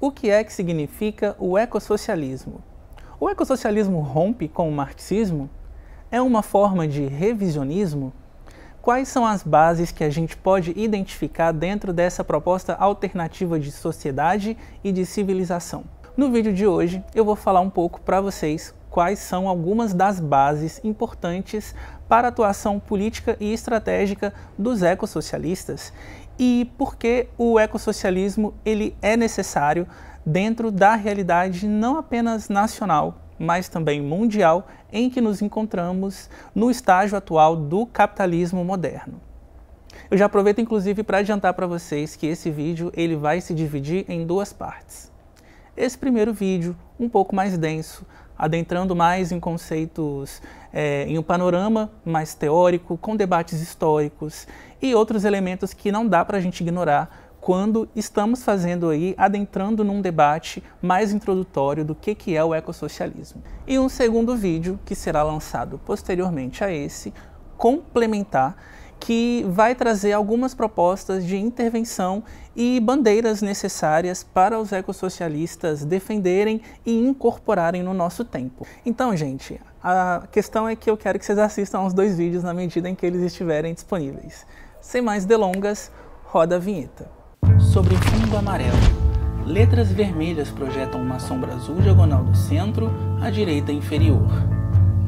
O que é que significa o ecossocialismo? O ecossocialismo rompe com o marxismo? É uma forma de revisionismo? Quais são as bases que a gente pode identificar dentro dessa proposta alternativa de sociedade e de civilização? No vídeo de hoje eu vou falar um pouco para vocês quais são algumas das bases importantes para a atuação política e estratégica dos ecossocialistas e por que o ecossocialismo ele é necessário dentro da realidade não apenas nacional, mas também mundial, em que nos encontramos no estágio atual do capitalismo moderno. Eu já aproveito inclusive para adiantar para vocês que esse vídeo ele vai se dividir em duas partes. Esse primeiro vídeo, um pouco mais denso, adentrando mais em conceitos, em um panorama mais teórico, com debates históricos e outros elementos que não dá para a gente ignorar quando estamos fazendo aí, adentrando num debate mais introdutório do que é o ecossocialismo. E um segundo vídeo, que será lançado posteriormente a esse, complementar, que vai trazer algumas propostas de intervenção e bandeiras necessárias para os ecossocialistas defenderem e incorporarem no nosso tempo. Então, gente, a questão é que eu quero que vocês assistam aos dois vídeos na medida em que eles estiverem disponíveis. Sem mais delongas, roda a vinheta. Sobre fundo amarelo, letras vermelhas projetam uma sombra azul diagonal do centro à direita inferior.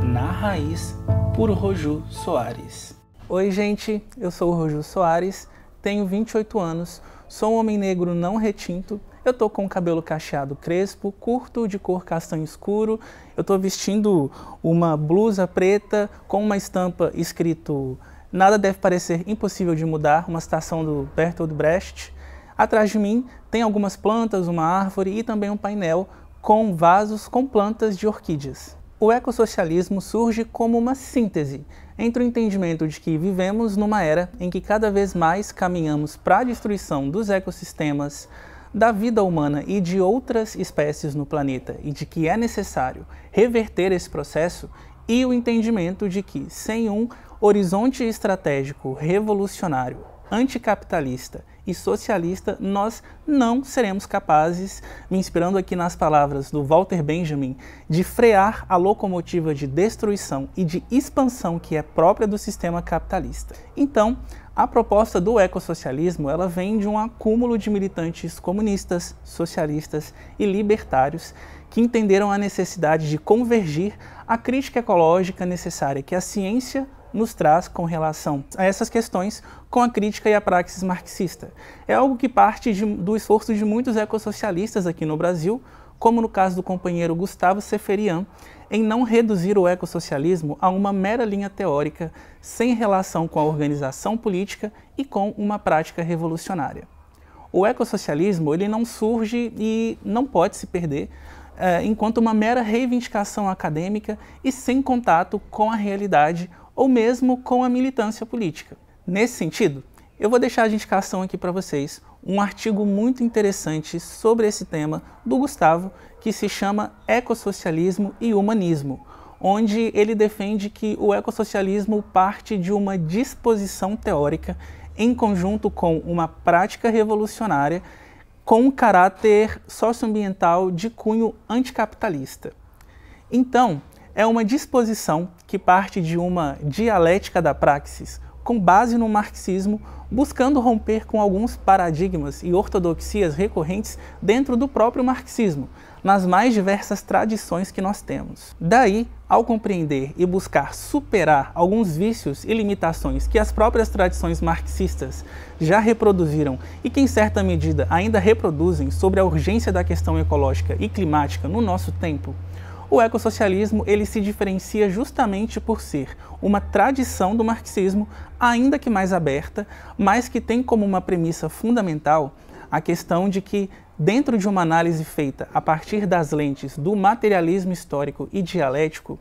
Na raiz, por Roju Soares. Oi gente, eu sou o Roju Soares, tenho 28 anos, sou um homem negro não retinto, eu tô com o cabelo cacheado crespo, curto, de cor castanho escuro, eu tô vestindo uma blusa preta com uma estampa escrito "Nada deve parecer impossível de mudar", uma citação do Bertolt Brecht. Atrás de mim tem algumas plantas, uma árvore e também um painel com vasos com plantas de orquídeas. O ecossocialismo surge como uma síntese entre o entendimento de que vivemos numa era em que cada vez mais caminhamos para a destruição dos ecossistemas, da vida humana e de outras espécies no planeta e de que é necessário reverter esse processo, e o entendimento de que, sem um horizonte estratégico revolucionário, anticapitalista e socialista, nós não seremos capazes, me inspirando aqui nas palavras do Walter Benjamin, de frear a locomotiva de destruição e de expansão que é própria do sistema capitalista. Então, a proposta do ecossocialismo ela vem de um acúmulo de militantes comunistas, socialistas e libertários que entenderam a necessidade de convergir a crítica ecológica necessária que a ciência nos traz com relação a essas questões com a crítica e a praxis marxista. É algo que parte do esforço de muitos ecossocialistas aqui no Brasil, como no caso do companheiro Gustavo Seferian, em não reduzir o ecossocialismo a uma mera linha teórica, sem relação com a organização política e com uma prática revolucionária. O ecossocialismo ele não surge e não pode se perder enquanto uma mera reivindicação acadêmica e sem contato com a realidade ou mesmo com a militância política. Nesse sentido, eu vou deixar de indicação aqui para vocês um artigo muito interessante sobre esse tema do Gustavo, que se chama Ecossocialismo e Humanismo, onde ele defende que o ecossocialismo parte de uma disposição teórica em conjunto com uma prática revolucionária com um caráter socioambiental de cunho anticapitalista. Então, é uma disposição que parte de uma dialética da praxis, com base no marxismo, buscando romper com alguns paradigmas e ortodoxias recorrentes dentro do próprio marxismo, nas mais diversas tradições que nós temos. Daí, ao compreender e buscar superar alguns vícios e limitações que as próprias tradições marxistas já reproduziram e que em certa medida ainda reproduzem sobre a urgência da questão ecológica e climática no nosso tempo, o ecossocialismo ele se diferencia justamente por ser uma tradição do marxismo, ainda que mais aberta, mas que tem como uma premissa fundamental a questão de que, dentro de uma análise feita a partir das lentes do materialismo histórico e dialético,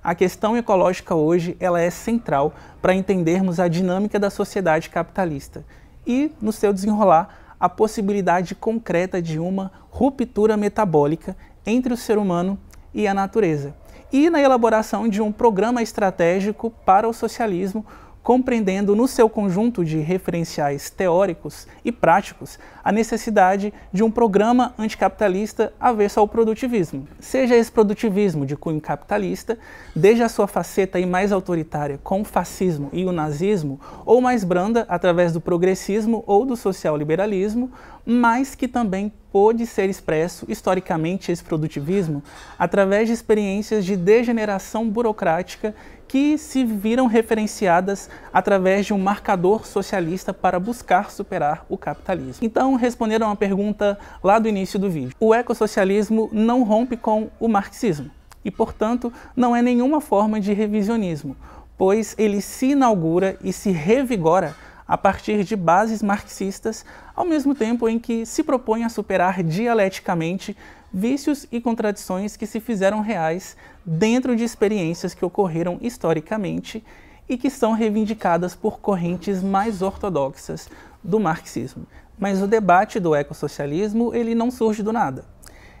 a questão ecológica hoje ela é central para entendermos a dinâmica da sociedade capitalista e, no seu desenrolar, a possibilidade concreta de uma ruptura metabólica entre o ser humano e a natureza, e na elaboração de um programa estratégico para o socialismo compreendendo no seu conjunto de referenciais teóricos e práticos a necessidade de um programa anticapitalista avesso ao produtivismo. Seja esse produtivismo de cunho capitalista, desde a sua faceta aí mais autoritária com o fascismo e o nazismo, ou mais branda através do progressismo ou do social-liberalismo, mas que também pôde ser expresso historicamente esse produtivismo através de experiências de degeneração burocrática que se viram referenciadas através de um marcador socialista para buscar superar o capitalismo. Então, responderam a uma pergunta lá do início do vídeo. O ecossocialismo não rompe com o marxismo e, portanto, não é nenhuma forma de revisionismo, pois ele se inaugura e se revigora a partir de bases marxistas, ao mesmo tempo em que se propõe a superar dialeticamente vícios e contradições que se fizeram reais dentro de experiências que ocorreram historicamente e que são reivindicadas por correntes mais ortodoxas do marxismo. Mas o debate do ecossocialismo, ele não surge do nada.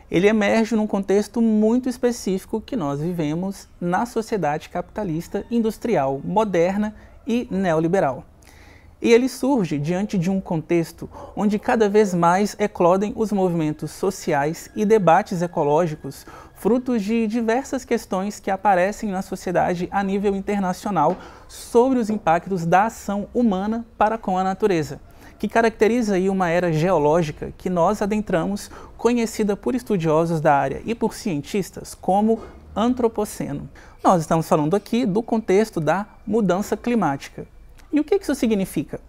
Ele emerge num contexto muito específico que nós vivemos na sociedade capitalista industrial moderna e neoliberal. E ele surge diante de um contexto onde cada vez mais eclodem os movimentos sociais e debates ecológicos, frutos de diversas questões que aparecem na sociedade a nível internacional sobre os impactos da ação humana para com a natureza, que caracteriza aí uma era geológica que nós adentramos, conhecida por estudiosos da área e por cientistas como antropoceno. Nós estamos falando aqui do contexto da mudança climática. E o que isso significa?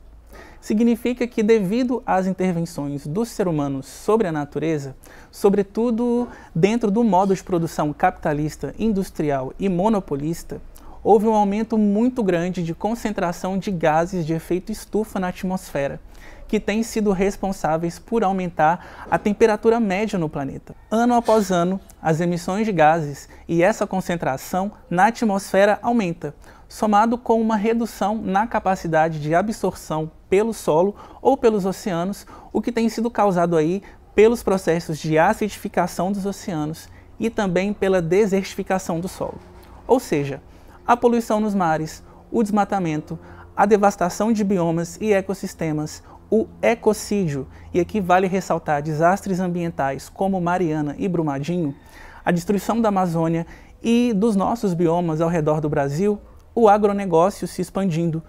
Significa que, devido às intervenções do ser humano sobre a natureza, sobretudo dentro do modo de produção capitalista, industrial e monopolista, houve um aumento muito grande de concentração de gases de efeito estufa na atmosfera, que têm sido responsáveis por aumentar a temperatura média no planeta. Ano após ano, as emissões de gases e essa concentração na atmosfera aumenta, somado com uma redução na capacidade de absorção pelo solo ou pelos oceanos, o que tem sido causado aí pelos processos de acidificação dos oceanos e também pela desertificação do solo. Ou seja, a poluição nos mares, o desmatamento, a devastação de biomas e ecossistemas, o ecocídio, e aqui vale ressaltar desastres ambientais como Mariana e Brumadinho, a destruição da Amazônia e dos nossos biomas ao redor do Brasil, o agronegócio se expandindo.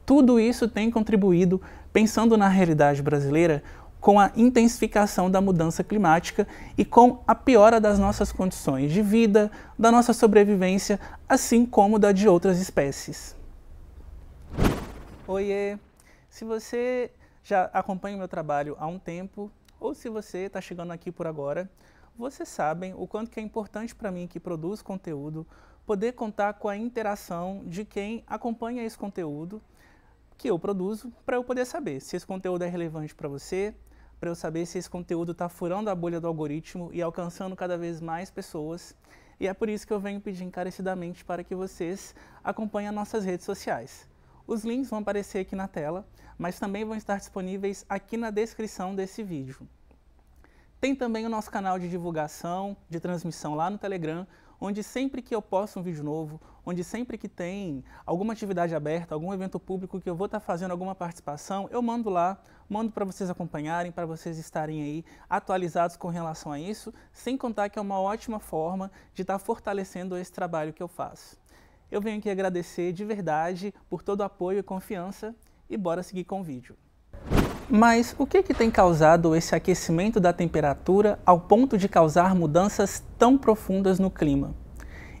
Tudo isso tem contribuído, pensando na realidade brasileira, com a intensificação da mudança climática e com a piora das nossas condições de vida, da nossa sobrevivência, assim como da de outras espécies. Oiê! Se você já acompanha o meu trabalho há um tempo, ou se você está chegando aqui por agora, vocês sabem o quanto que é importante para mim que produzo conteúdo, poder contar com a interação de quem acompanha esse conteúdo que eu produzo, para eu poder saber se esse conteúdo é relevante para você, para eu saber se esse conteúdo está furando a bolha do algoritmo e alcançando cada vez mais pessoas. E é por isso que eu venho pedir encarecidamente para que vocês acompanhem as nossas redes sociais. Os links vão aparecer aqui na tela, mas também vão estar disponíveis aqui na descrição desse vídeo. Tem também o nosso canal de divulgação, de transmissão lá no Telegram, onde sempre que eu posto um vídeo novo, onde sempre que tem alguma atividade aberta, algum evento público que eu vou estar fazendo alguma participação, eu mando lá, mando para vocês acompanharem, para vocês estarem aí atualizados com relação a isso, sem contar que é uma ótima forma de estar fortalecendo esse trabalho que eu faço. Eu venho aqui agradecer de verdade por todo o apoio e confiança e bora seguir com o vídeo. Mas o que tem causado esse aquecimento da temperatura ao ponto de causar mudanças tão profundas no clima?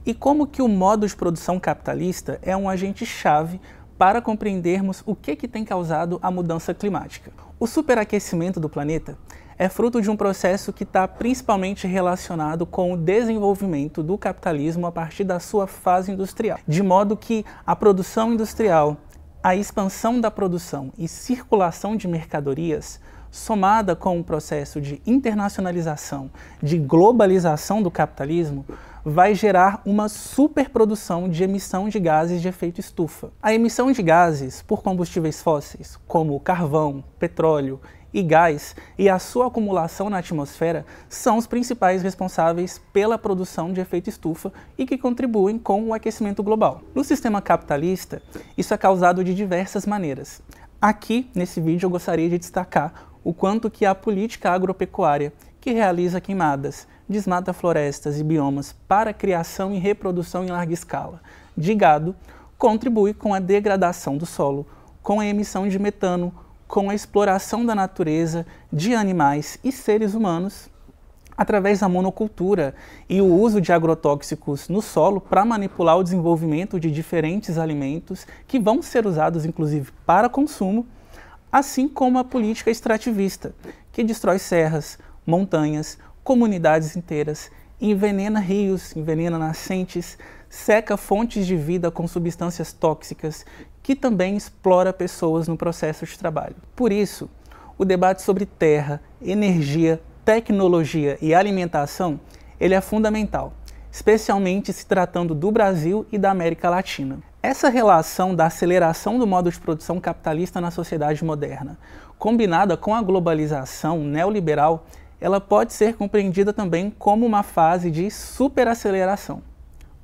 E como que o modo de produção capitalista é um agente-chave para compreendermos o que tem causado a mudança climática? O superaquecimento do planeta é fruto de um processo que está principalmente relacionado com o desenvolvimento do capitalismo a partir da sua fase industrial, de modo que a produção industrial, a expansão da produção e circulação de mercadorias, somada com o processo de internacionalização, de globalização do capitalismo, vai gerar uma superprodução de emissão de gases de efeito estufa. A emissão de gases por combustíveis fósseis, como carvão, petróleo e gás e a sua acumulação na atmosfera são os principais responsáveis pela produção de efeito estufa e que contribuem com o aquecimento global. No sistema capitalista, isso é causado de diversas maneiras. Aqui, nesse vídeo, eu gostaria de destacar o quanto que a política agropecuária, que realiza queimadas, desmata florestas e biomas para a criação e reprodução em larga escala de gado, contribui com a degradação do solo, com a emissão de metano, com a exploração da natureza, de animais e seres humanos, através da monocultura e o uso de agrotóxicos no solo para manipular o desenvolvimento de diferentes alimentos que vão ser usados inclusive para consumo, assim como a política extrativista, que destrói serras, montanhas, comunidades inteiras, envenena rios, envenena nascentes, seca fontes de vida com substâncias tóxicas, que também explora pessoas no processo de trabalho. Por isso, o debate sobre terra, energia, tecnologia e alimentação, ele é fundamental, especialmente se tratando do Brasil e da América Latina. Essa relação da aceleração do modo de produção capitalista na sociedade moderna, combinada com a globalização neoliberal, ela pode ser compreendida também como uma fase de superaceleração.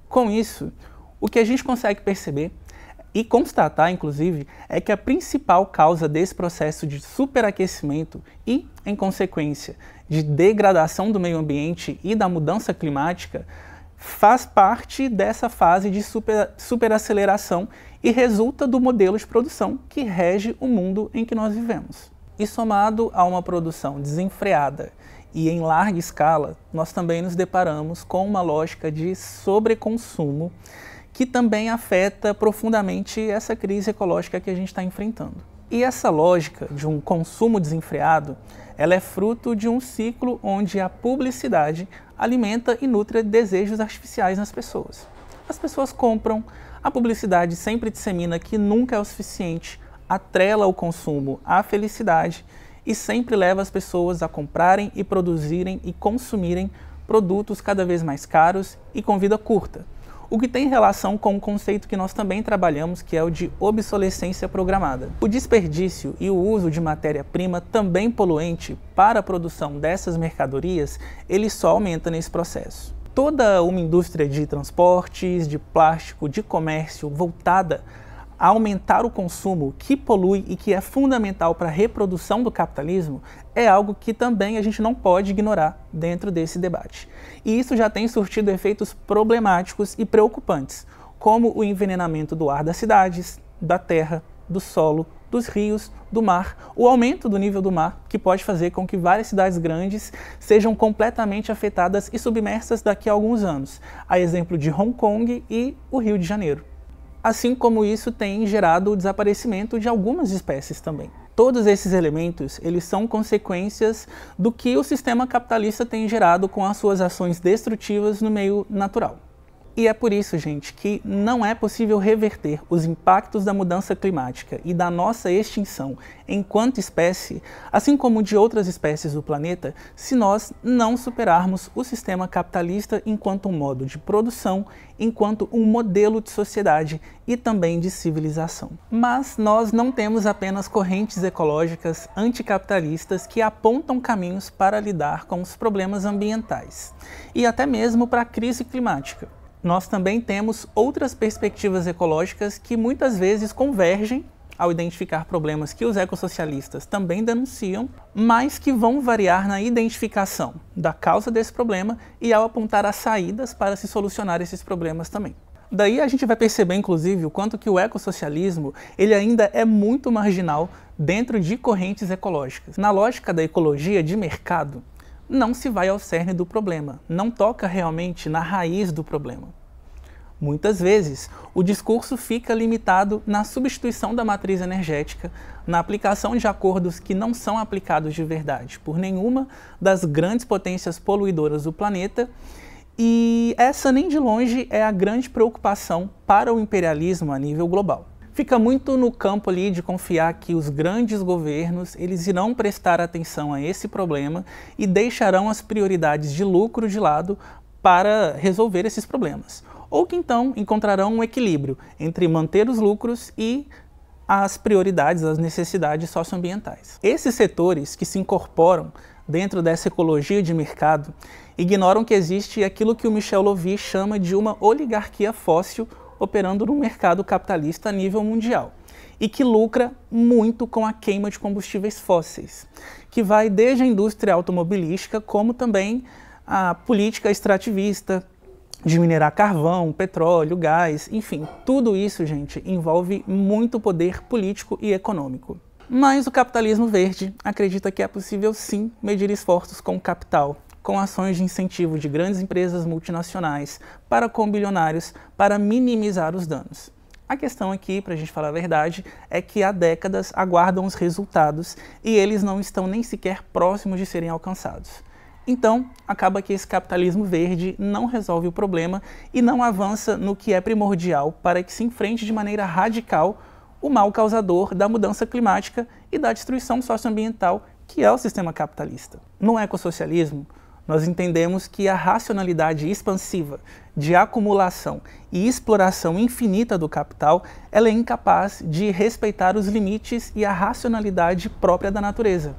Com isso, o que a gente consegue perceber e constatar, inclusive, é que a principal causa desse processo de superaquecimento e, em consequência, de degradação do meio ambiente e da mudança climática faz parte dessa fase de superaceleração e resulta do modelo de produção que rege o mundo em que nós vivemos. E somado a uma produção desenfreada e em larga escala, nós também nos deparamos com uma lógica de sobreconsumo que também afeta profundamente essa crise ecológica que a gente está enfrentando. E essa lógica de um consumo desenfreado, ela é fruto de um ciclo onde a publicidade alimenta e nutre desejos artificiais nas pessoas. As pessoas compram, a publicidade sempre dissemina que nunca é o suficiente, atrela o consumo à felicidade e sempre leva as pessoas a comprarem e produzirem e consumirem produtos cada vez mais caros e com vida curta. O que tem relação com um conceito que nós também trabalhamos, que é o de obsolescência programada. O desperdício e o uso de matéria-prima também poluente para a produção dessas mercadorias, ele só aumenta nesse processo. Toda uma indústria de transportes, de plástico, de comércio voltada a aumentar o consumo que polui e que é fundamental para a reprodução do capitalismo é algo que também a gente não pode ignorar dentro desse debate. E isso já tem surtido efeitos problemáticos e preocupantes, como o envenenamento do ar das cidades, da terra, do solo, dos rios, do mar, o aumento do nível do mar, que pode fazer com que várias cidades grandes sejam completamente afetadas e submersas daqui a alguns anos, a exemplo de Hong Kong e o Rio de Janeiro. Assim como isso tem gerado o desaparecimento de algumas espécies também. Todos esses elementos, eles são consequências do que o sistema capitalista tem gerado com as suas ações destrutivas no meio natural. E é por isso, gente, que não é possível reverter os impactos da mudança climática e da nossa extinção enquanto espécie, assim como de outras espécies do planeta, se nós não superarmos o sistema capitalista enquanto um modo de produção, enquanto um modelo de sociedade e também de civilização. Mas nós não temos apenas correntes ecológicas anticapitalistas que apontam caminhos para lidar com os problemas ambientais e até mesmo para a crise climática. Nós também temos outras perspectivas ecológicas que muitas vezes convergem ao identificar problemas que os ecossocialistas também denunciam, mas que vão variar na identificação da causa desse problema e ao apontar as saídas para se solucionar esses problemas também. Daí a gente vai perceber, inclusive, o quanto que o ecossocialismo ele ainda é muito marginal dentro de correntes ecológicas. Na lógica da ecologia de mercado, não se vai ao cerne do problema, não toca realmente na raiz do problema. Muitas vezes, o discurso fica limitado na substituição da matriz energética, na aplicação de acordos que não são aplicados de verdade por nenhuma das grandes potências poluidoras do planeta, e essa nem de longe é a grande preocupação para o imperialismo a nível global. Fica muito no campo ali de confiar que os grandes governos eles irão prestar atenção a esse problema e deixarão as prioridades de lucro de lado para resolver esses problemas. Ou que então encontrarão um equilíbrio entre manter os lucros e às prioridades, às necessidades socioambientais. Esses setores que se incorporam dentro dessa ecologia de mercado ignoram que existe aquilo que o Michel Lovy chama de uma oligarquia fóssil operando no mercado capitalista a nível mundial e que lucra muito com a queima de combustíveis fósseis, que vai desde a indústria automobilística como também a política extrativista de minerar carvão, petróleo, gás, enfim, tudo isso, gente, envolve muito poder político e econômico. Mas o capitalismo verde acredita que é possível sim medir esforços com o capital, com ações de incentivo de grandes empresas multinacionais para com bilionários para minimizar os danos. A questão aqui, para a gente falar a verdade, é que há décadas aguardam os resultados e eles não estão nem sequer próximos de serem alcançados. Então, acaba que esse capitalismo verde não resolve o problema e não avança no que é primordial para que se enfrente de maneira radical o mal causador da mudança climática e da destruição socioambiental que é o sistema capitalista. No ecossocialismo, nós entendemos que a racionalidade expansiva de acumulação e exploração infinita do capital, ela é incapaz de respeitar os limites e a racionalidade própria da natureza.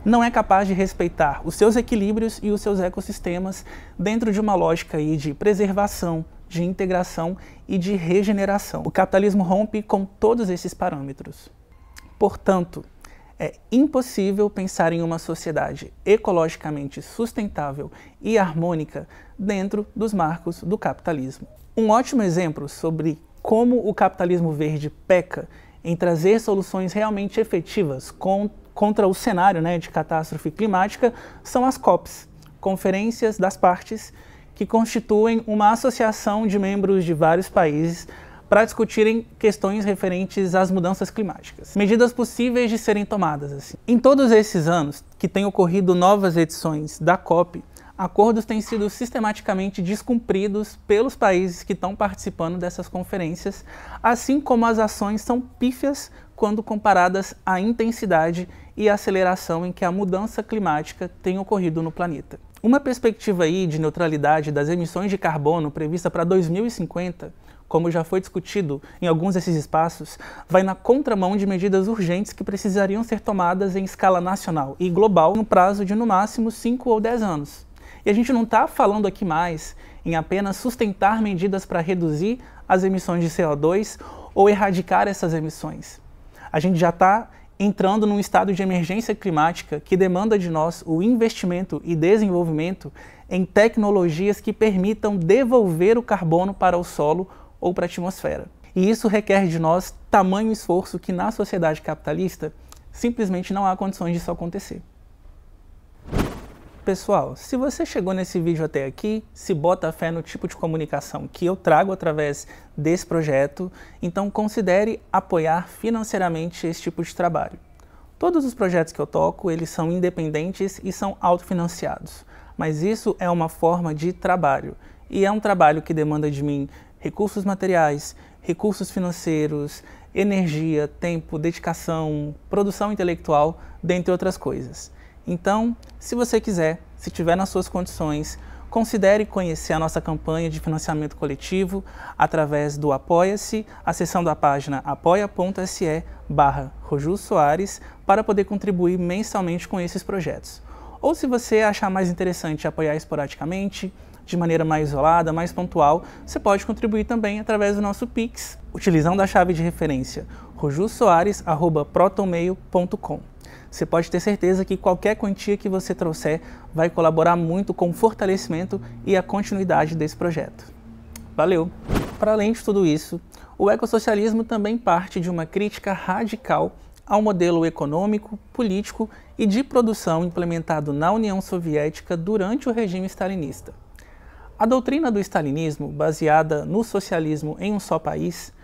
Não é capaz de respeitar os seus equilíbrios e os seus ecossistemas dentro de uma lógica aí de preservação, de integração e de regeneração. O capitalismo rompe com todos esses parâmetros. Portanto, é impossível pensar em uma sociedade ecologicamente sustentável e harmônica dentro dos marcos do capitalismo. Um ótimo exemplo sobre como o capitalismo verde peca em trazer soluções realmente efetivas contra o cenário, de catástrofe climática são as COPs, Conferências das Partes, que constituem uma associação de membros de vários países para discutirem questões referentes às mudanças climáticas. Medidas possíveis de serem tomadas, assim. Em todos esses anos que têm ocorrido novas edições da COP, acordos têm sido sistematicamente descumpridos pelos países que estão participando dessas conferências, assim como as ações são pífias quando comparadas à intensidade e aceleração em que a mudança climática tem ocorrido no planeta. Uma perspectiva aí de neutralidade das emissões de carbono prevista para 2050, como já foi discutido em alguns desses espaços, vai na contramão de medidas urgentes que precisariam ser tomadas em escala nacional e global no prazo de no máximo 5 ou 10 anos. E a gente não está falando aqui mais em apenas sustentar medidas para reduzir as emissões de CO2 ou erradicar essas emissões. A gente já está entrando num estado de emergência climática que demanda de nós o investimento e desenvolvimento em tecnologias que permitam devolver o carbono para o solo ou para a atmosfera. E isso requer de nós tamanho esforço que na sociedade capitalista simplesmente não há condições disso acontecer. Pessoal, se você chegou nesse vídeo até aqui, se bota fé no tipo de comunicação que eu trago através desse projeto, então considere apoiar financeiramente esse tipo de trabalho. Todos os projetos que eu toco, eles são independentes e são autofinanciados, mas isso é uma forma de trabalho, e é um trabalho que demanda de mim recursos materiais, recursos financeiros, energia, tempo, dedicação, produção intelectual, dentre outras coisas. Então, se você quiser, se tiver nas suas condições, considere conhecer a nossa campanha de financiamento coletivo através do Apoia-se, acessando a página apoia.se/RojusSoares para poder contribuir mensalmente com esses projetos. Ou se você achar mais interessante apoiar esporadicamente, de maneira mais isolada, mais pontual, você pode contribuir também através do nosso Pix, utilizando a chave de referência rojussoares@protonmail.com. Você pode ter certeza que qualquer quantia que você trouxer vai colaborar muito com o fortalecimento e a continuidade desse projeto. Valeu! Para além de tudo isso, o ecossocialismo também parte de uma crítica radical ao modelo econômico, político e de produção implementado na União Soviética durante o regime stalinista. A doutrina do stalinismo, baseada no socialismo em um só país,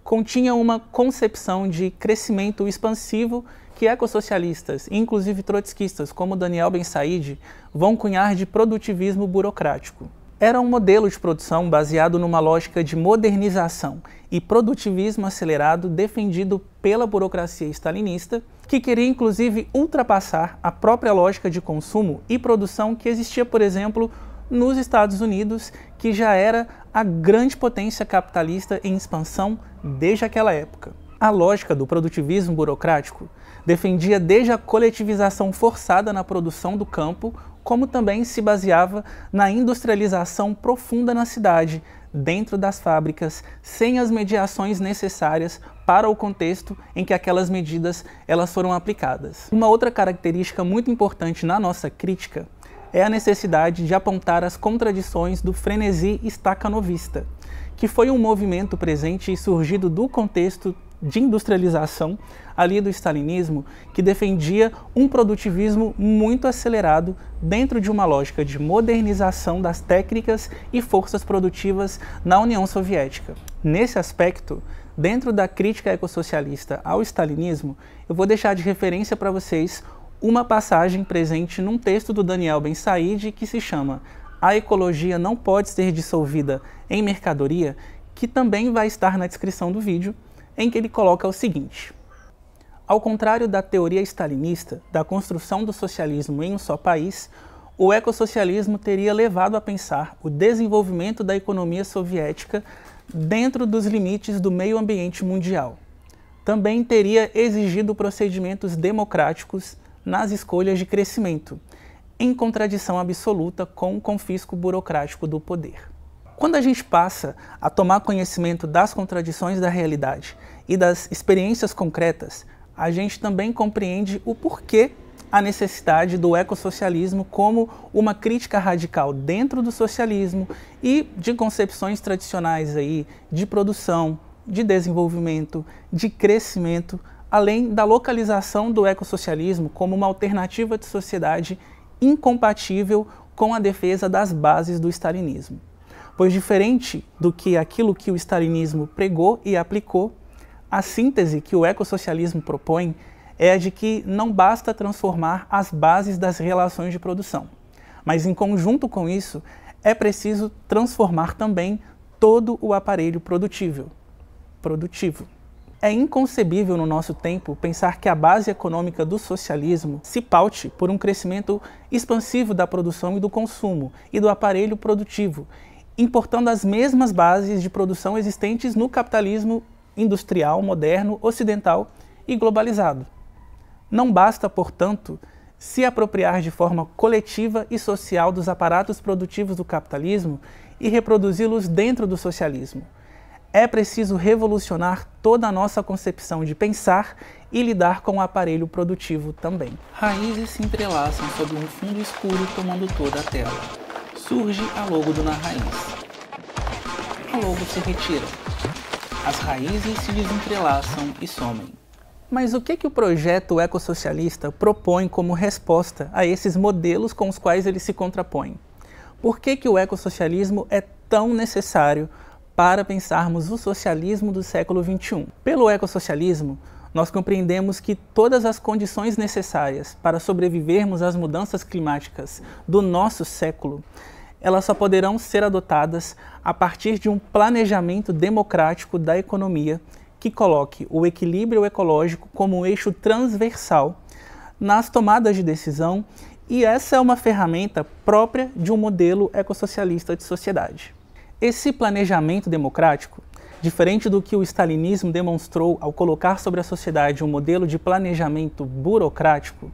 continha uma concepção de crescimento expansivo que ecossocialistas, inclusive trotskistas como Daniel Ben-Said, vão cunhar de produtivismo burocrático. Era um modelo de produção baseado numa lógica de modernização e produtivismo acelerado defendido pela burocracia stalinista, que queria inclusive ultrapassar a própria lógica de consumo e produção que existia, por exemplo, nos Estados Unidos, que já era a grande potência capitalista em expansão desde aquela época. A lógica do produtivismo burocrático defendia desde a coletivização forçada na produção do campo, como também se baseava na industrialização profunda na cidade, dentro das fábricas, sem as mediações necessárias para o contexto em que aquelas medidas elas foram aplicadas. Uma outra característica muito importante na nossa crítica é a necessidade de apontar as contradições do frenesi staccanovista, que foi um movimento presente e surgido do contexto de industrialização ali do stalinismo, que defendia um produtivismo muito acelerado dentro de uma lógica de modernização das técnicas e forças produtivas na União Soviética. Nesse aspecto, dentro da crítica ecossocialista ao stalinismo, eu vou deixar de referência para vocês uma passagem presente num texto do Daniel Ben Said que se chama A Ecologia Não Pode Ser Dissolvida em Mercadoria, que também vai estar na descrição do vídeo, em que ele coloca o seguinte: ao contrário da teoria stalinista da construção do socialismo em um só país, o ecossocialismo teria levado a pensar o desenvolvimento da economia soviética dentro dos limites do meio ambiente mundial. Também teria exigido procedimentos democráticos nas escolhas de crescimento, em contradição absoluta com o confisco burocrático do poder. Quando a gente passa a tomar conhecimento das contradições da realidade e das experiências concretas, a gente também compreende o porquê a necessidade do ecossocialismo como uma crítica radical dentro do socialismo e de concepções tradicionais aí de produção, de desenvolvimento, de crescimento, além da localização do ecossocialismo como uma alternativa de sociedade incompatível com a defesa das bases do stalinismo. Pois, diferente do que aquilo que o stalinismo pregou e aplicou, a síntese que o ecossocialismo propõe é a de que não basta transformar as bases das relações de produção, mas em conjunto com isso é preciso transformar também todo o aparelho produtivo. É inconcebível no nosso tempo pensar que a base econômica do socialismo se paute por um crescimento expansivo da produção e do consumo e do aparelho produtivo, importando as mesmas bases de produção existentes no capitalismo industrial, moderno, ocidental e globalizado. Não basta, portanto, se apropriar de forma coletiva e social dos aparatos produtivos do capitalismo e reproduzi-los dentro do socialismo. É preciso revolucionar toda a nossa concepção de pensar e lidar com o aparelho produtivo também. Raízes se entrelaçam sob um fundo escuro tomando toda a tela. Surge a logo do Na Raiz. A logo se retira. As raízes se desentrelaçam e somem. Mas o que o projeto ecossocialista propõe como resposta a esses modelos com os quais ele se contrapõe? Por que o ecossocialismo é tão necessário para pensarmos o socialismo do século XXI? Pelo ecossocialismo, nós compreendemos que todas as condições necessárias para sobrevivermos às mudanças climáticas do nosso século, elas só poderão ser adotadas a partir de um planejamento democrático da economia que coloque o equilíbrio ecológico como um eixo transversal nas tomadas de decisão, e essa é uma ferramenta própria de um modelo ecossocialista de sociedade. Esse planejamento democrático, diferente do que o stalinismo demonstrou ao colocar sobre a sociedade um modelo de planejamento burocrático,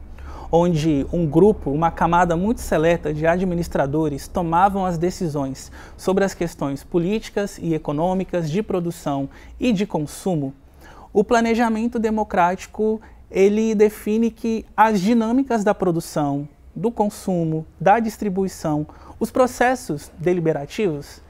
onde um grupo, uma camada muito seleta de administradores tomavam as decisões sobre as questões políticas e econômicas, de produção e de consumo, o planejamento democrático ele define que as dinâmicas da produção, do consumo, da distribuição, os processos deliberativos,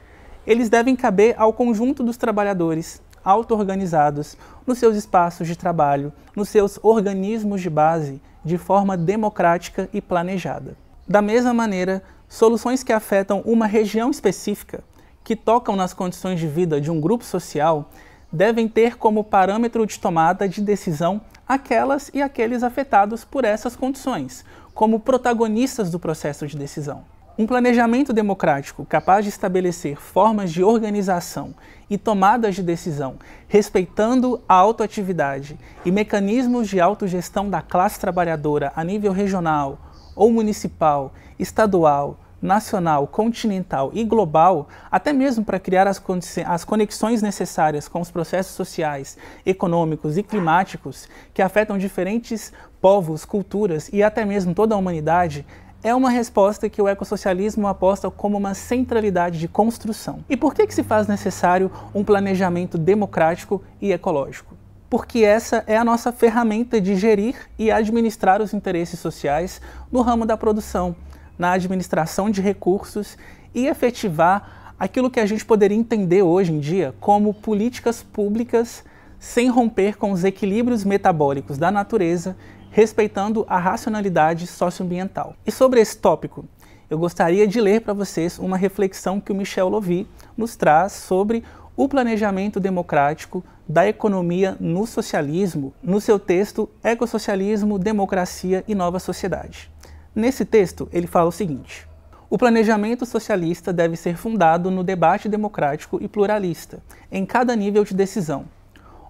eles devem caber ao conjunto dos trabalhadores auto-organizados nos seus espaços de trabalho, nos seus organismos de base, de forma democrática e planejada. Da mesma maneira, soluções que afetam uma região específica, que tocam nas condições de vida de um grupo social, devem ter como parâmetro de tomada de decisão aquelas e aqueles afetados por essas condições, como protagonistas do processo de decisão. Um planejamento democrático capaz de estabelecer formas de organização e tomadas de decisão, respeitando a autoatividade e mecanismos de autogestão da classe trabalhadora a nível regional ou municipal, estadual, nacional, continental e global, até mesmo para criar as conexões necessárias com os processos sociais, econômicos e climáticos que afetam diferentes povos, culturas e até mesmo toda a humanidade, é uma resposta que o ecossocialismo aposta como uma centralidade de construção. E por que se faz necessário um planejamento democrático e ecológico? Porque essa é a nossa ferramenta de gerir e administrar os interesses sociais no ramo da produção, na administração de recursos e efetivar aquilo que a gente poderia entender hoje em dia como políticas públicas sem romper com os equilíbrios metabólicos da natureza, respeitando a racionalidade socioambiental. E sobre esse tópico, eu gostaria de ler para vocês uma reflexão que o Michel Lovy nos traz sobre o planejamento democrático da economia no socialismo, no seu texto Ecossocialismo, Democracia e Nova Sociedade. Nesse texto, ele fala o seguinte: o planejamento socialista deve ser fundado no debate democrático e pluralista, em cada nível de decisão,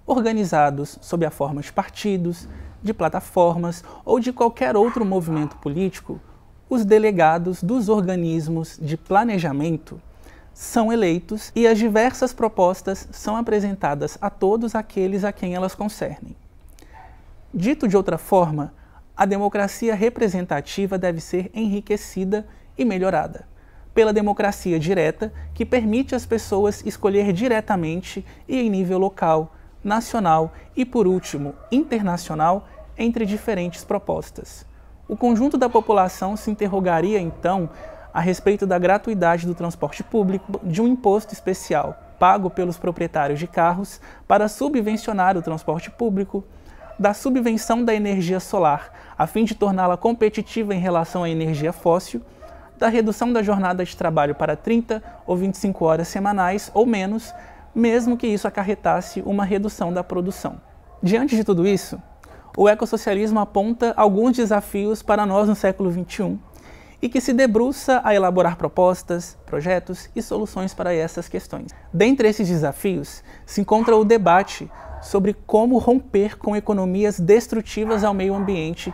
organizados sob a forma de partidos, de plataformas ou de qualquer outro movimento político. Os delegados dos organismos de planejamento são eleitos e as diversas propostas são apresentadas a todos aqueles a quem elas concernem. Dito de outra forma, a democracia representativa deve ser enriquecida e melhorada pela democracia direta, que permite às pessoas escolher diretamente e em nível local, nacional e, por último, internacional, entre diferentes propostas. O conjunto da população se interrogaria, então, a respeito da gratuidade do transporte público, de um imposto especial pago pelos proprietários de carros para subvencionar o transporte público, da subvenção da energia solar, a fim de torná-la competitiva em relação à energia fóssil, da redução da jornada de trabalho para 30 ou 25 horas semanais ou menos, mesmo que isso acarretasse uma redução da produção. Diante de tudo isso, o ecossocialismo aponta alguns desafios para nós no século XXI e que se debruça a elaborar propostas, projetos e soluções para essas questões. Dentre esses desafios, se encontra o debate sobre como romper com economias destrutivas ao meio ambiente,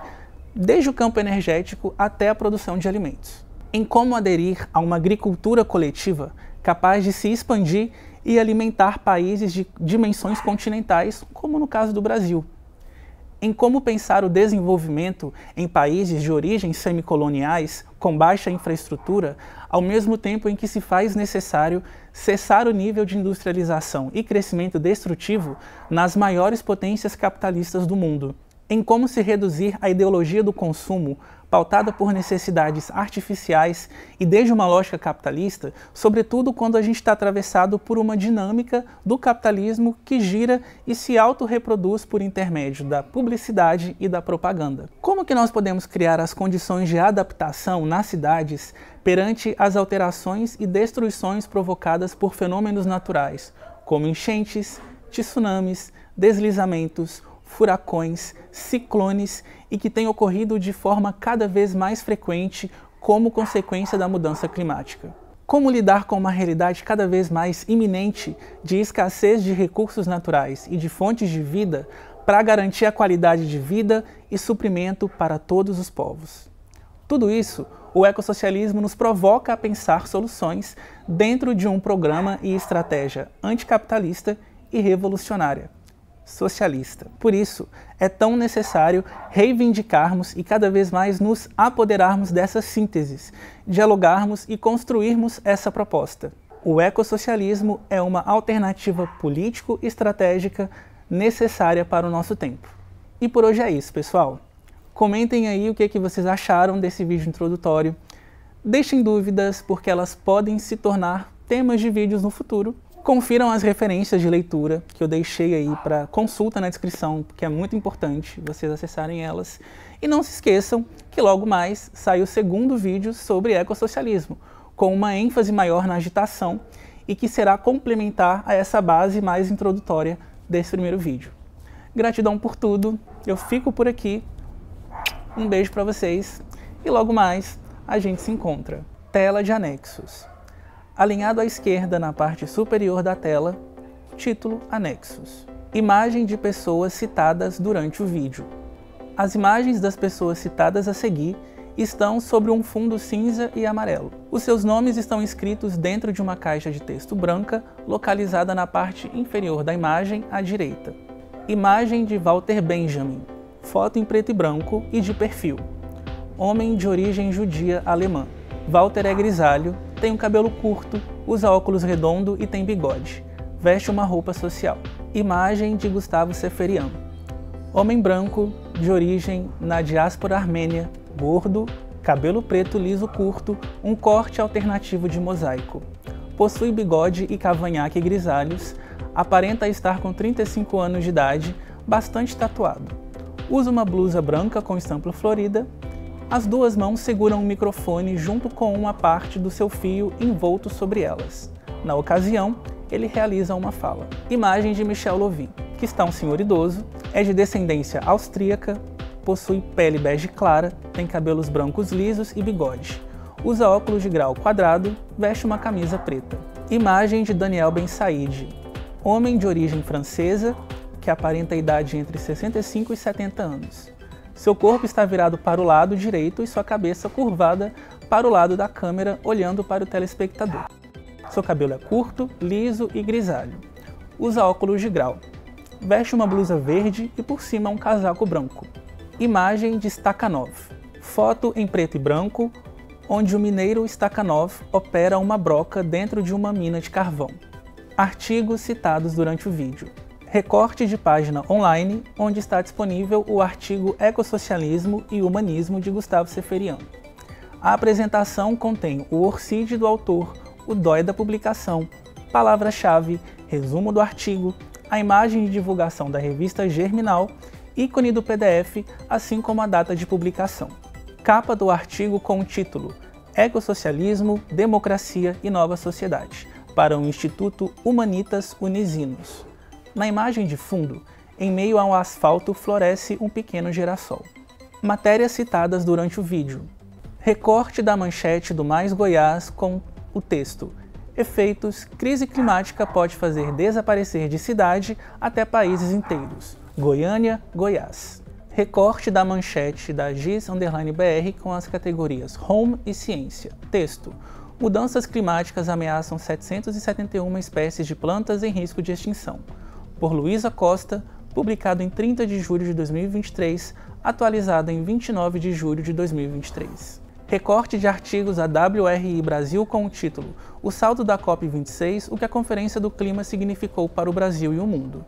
desde o campo energético até a produção de alimentos. Em como aderir a uma agricultura coletiva capaz de se expandir e alimentar países de dimensões continentais, como no caso do Brasil. Em como pensar o desenvolvimento em países de origem semicoloniais, com baixa infraestrutura, ao mesmo tempo em que se faz necessário cessar o nível de industrialização e crescimento destrutivo nas maiores potências capitalistas do mundo. Em como se reduzir a ideologia do consumo, pautada por necessidades artificiais e desde uma lógica capitalista, sobretudo quando a gente está atravessado por uma dinâmica do capitalismo que gira e se autorreproduz por intermédio da publicidade e da propaganda. Como que nós podemos criar as condições de adaptação nas cidades perante as alterações e destruições provocadas por fenômenos naturais, como enchentes, tsunamis, deslizamentos, furacões, ciclones e que têm ocorrido de forma cada vez mais frequente como consequência da mudança climática? Como lidar com uma realidade cada vez mais iminente de escassez de recursos naturais e de fontes de vida para garantir a qualidade de vida e suprimento para todos os povos? Tudo isso, o ecossocialismo nos provoca a pensar soluções dentro de um programa e estratégia anticapitalista e revolucionária, socialista. Por isso, é tão necessário reivindicarmos e cada vez mais nos apoderarmos dessas sínteses, dialogarmos e construirmos essa proposta. O ecossocialismo é uma alternativa político-estratégica necessária para o nosso tempo. E por hoje é isso, pessoal. Comentem aí o que vocês acharam desse vídeo introdutório. Deixem dúvidas, porque elas podem se tornar temas de vídeos no futuro. Confiram as referências de leitura que eu deixei aí para consulta na descrição, porque é muito importante vocês acessarem elas. E não se esqueçam que logo mais sai o segundo vídeo sobre ecossocialismo, com uma ênfase maior na agitação e que será complementar a essa base mais introdutória desse primeiro vídeo. Gratidão por tudo, eu fico por aqui, um beijo para vocês e logo mais a gente se encontra. Tela de anexos. Alinhado à esquerda na parte superior da tela, título Anexos. Imagem de pessoas citadas durante o vídeo. As imagens das pessoas citadas a seguir estão sobre um fundo cinza e amarelo. Os seus nomes estão escritos dentro de uma caixa de texto branca, localizada na parte inferior da imagem à direita. Imagem de Walter Benjamin. Foto em preto e branco e de perfil. Homem de origem judia alemã. Walter é grisalho, tem um cabelo curto, usa óculos redondo e tem bigode. Veste uma roupa social. Imagem de Gustavo Seferian. Homem branco, de origem na diáspora armênia, gordo, cabelo preto liso curto, um corte alternativo de mosaico. Possui bigode e cavanhaque grisalhos, aparenta estar com 35 anos de idade, bastante tatuado. Usa uma blusa branca com estampa florida. As duas mãos seguram um microfone junto com uma parte do seu fio envolto sobre elas. Na ocasião, ele realiza uma fala. Imagem de Michel Lovin, que está um senhor idoso, é de descendência austríaca, possui pele bege clara, tem cabelos brancos lisos e bigode. Usa óculos de grau quadrado, veste uma camisa preta. Imagem de Daniel Ben Said, homem de origem francesa, que aparenta a idade entre 65 e 70 anos. Seu corpo está virado para o lado direito e sua cabeça curvada para o lado da câmera, olhando para o telespectador. Seu cabelo é curto, liso e grisalho. Usa óculos de grau. Veste uma blusa verde e por cima um casaco branco. Imagem de Stakhanov. Foto em preto e branco, onde o mineiro Stakhanov opera uma broca dentro de uma mina de carvão. Artigos citados durante o vídeo. Recorte de página online, onde está disponível o artigo Ecossocialismo e Humanismo de Gustavo Seferian. A apresentação contém o ORCID do autor, o DOI da publicação, palavra-chave, resumo do artigo, a imagem de divulgação da revista Germinal, ícone do PDF, assim como a data de publicação. Capa do artigo com o título Ecossocialismo, Democracia e Nova Sociedade, para o Instituto Humanitas Unisinos. Na imagem de fundo, em meio ao asfalto floresce um pequeno girassol. Matérias citadas durante o vídeo. Recorte da manchete do Mais Goiás com o texto: Efeitos, crise climática pode fazer desaparecer de cidade até países inteiros. Goiânia, Goiás. Recorte da manchete da GIS_BR com as categorias Home e Ciência. Texto: Mudanças climáticas ameaçam 771 espécies de plantas em risco de extinção. Por Luísa Costa, publicado em 30 de julho de 2023, atualizado em 29 de julho de 2023. Recorte de artigos da WRI Brasil com o título O saldo da COP26, o que a Conferência do Clima significou para o Brasil e o mundo.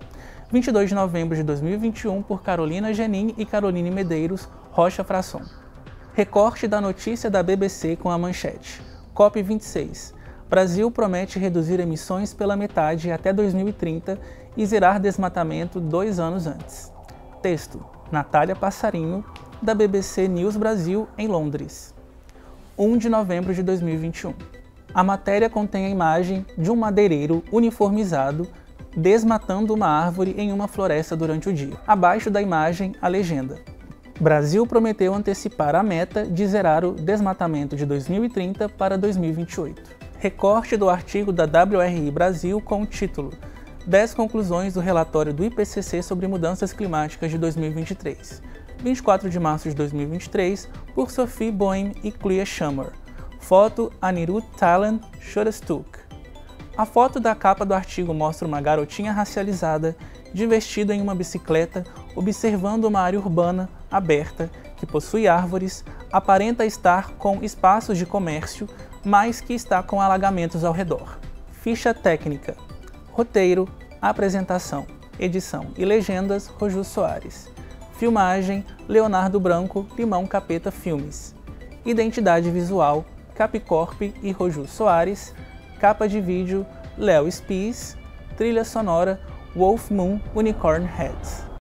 22 de novembro de 2021, por Carolina Genin e Caroline Medeiros, Rocha Frasson. Recorte da notícia da BBC com a manchete COP26. Brasil promete reduzir emissões pela metade até 2030 e zerar desmatamento 2 anos antes. Texto: Natália Passarinho, da BBC News Brasil, em Londres. 1 de novembro de 2021. A matéria contém a imagem de um madeireiro uniformizado desmatando uma árvore em uma floresta durante o dia. Abaixo da imagem, a legenda: Brasil prometeu antecipar a meta de zerar o desmatamento de 2030 para 2028. Recorte do artigo da WRI Brasil com o título 10 conclusões do relatório do IPCC sobre mudanças climáticas de 2023. 24 de março de 2023, por Sophie Boehm e Clea Schumer. Foto Anirudh Talan Shurastuk. A foto da capa do artigo mostra uma garotinha racializada, de vestido em uma bicicleta, observando uma área urbana, aberta, que possui árvores, aparenta estar com espaços de comércio, mas que está com alagamentos ao redor. Ficha técnica. Roteiro, apresentação, edição e legendas, Roju Soares. Filmagem, Leonardo Branco, Limão Capeta Filmes. Identidade visual, Capicorp e Roju Soares. Capa de vídeo, Léo Spies. Trilha sonora, Wolf Moon Unicorn Heads.